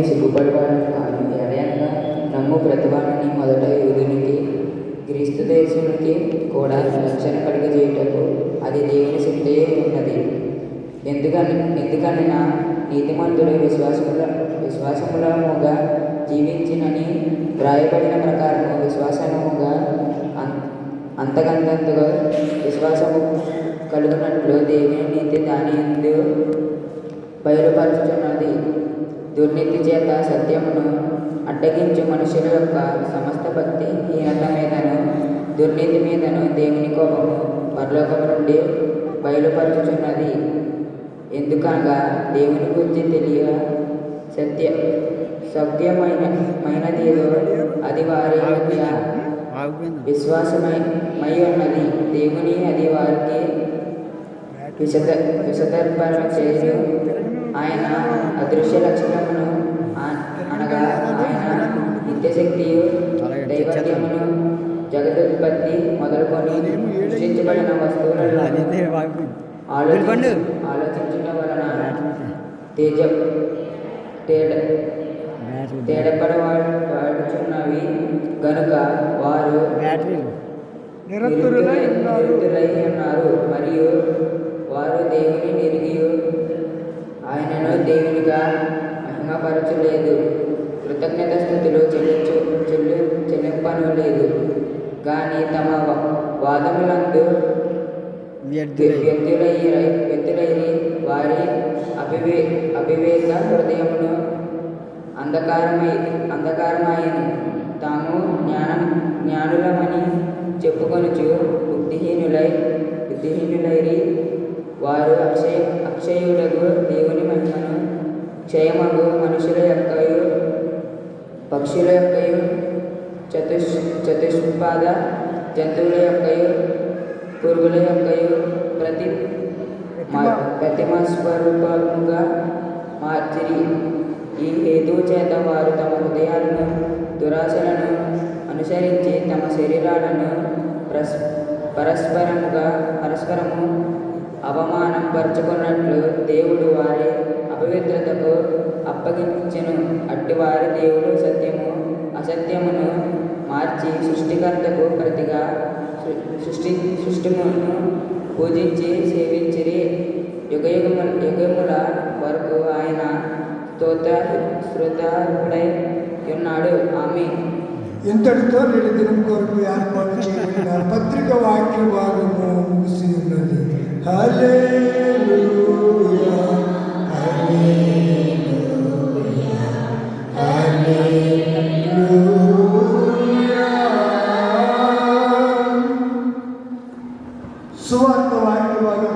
సిగ్గుపడవాలని కాదు, ఎడయనగా నమ్ము ప్రతివాడిని మొదట యూదునికి క్రీస్తు దేశునికి కూడా రక్షణ కలుగజేయుటకు అది దేవుని శక్తియే ఉన్నది. ఎందుకనగా నీతిమంతుడు విశ్వాసములముగా జీవించినని వ్రాయబడిన ప్రకారము విశ్వాసముగా అంతకంతగా విశ్వాసము కలుగునట్లు దేవుని నీతి దాని యందు బయలుపరచుచున్నది. దుర్నీతి చేత సత్యమును అడ్డగించు మనుషుల యొక్క సమస్త భక్తి హీనత మీదను దుర్నీతి మీదను దేవుని కోపము పరలోకము నుండి బయలుపరచుచున్నది. ఎందుకనగా దేవుని గురించి తెలియ సత్యమైనదేదో అది వారి మధ్య విశ్వాసమై ఉన్నది. దేవుని అది వారికి విశదర్పణ చేయు. ఆయన అదృశ్య లక్షణమును అనగా ఆయన నిత్యశక్తియు దైవత్యమును జగదుత్పత్తి మొదలుకొని సృష్టించబడిన వస్తువులను ఆలోచించడం వలన తేడపడవాడుచున్నవి గనుక వారు నిరుద్ధులై ఉన్నారు. మరియు వారు దేవుని నెరిగియు ఆయనను దేవునిగా మహిమపరచలేదు. కృతజ్ఞత స్థుతులు చెల్లింపను లేదు కానీ తమ వాదములందు వ్యక్తులైరి వారి అవివేక హృదయమును అంధకారమాయను. తాము జ్ఞానులమని చెప్పుకొనుచు బుద్ధిహీనులైరి వారు అక్షయుడగు దేవుని మహిమను క్షయమగు మనుషుల యొక్కయు పక్షుల యొక్కయు చతుష్పాద జంతువుల యొక్కయు పురుగుల యొక్కయు ప్రతిమస్వరూపముగా మార్చిరి. ఈ హేతువు చేత వారు తమ హృదయాలను దురాశలను అనుసరించి తమ శరీరాలను పరస్పరము అవమానం పరుచుకున్నట్లు దేవుడు వారి అపవిత్రతకు అప్పగించెను. అట్టివారి దేవుడు అసత్యమును మార్చి సృష్టికర్తకు ప్రతిగా సృష్టిమును పూజించి సేవించిరి. యుగముల వరకు ఆయన స్తోత్రుడై ఉన్నాడు. ఆమేన్. ఇంతటితో నేటి దినం కొరకు ఏర్పాటు చేయబడిన పత్రిక వాక్య భాగము ముగిసి ఉన్నది. హల్లెలూయా, హల్లెలూయా, హల్లెలూయా. సువార్త వాక్య భాగం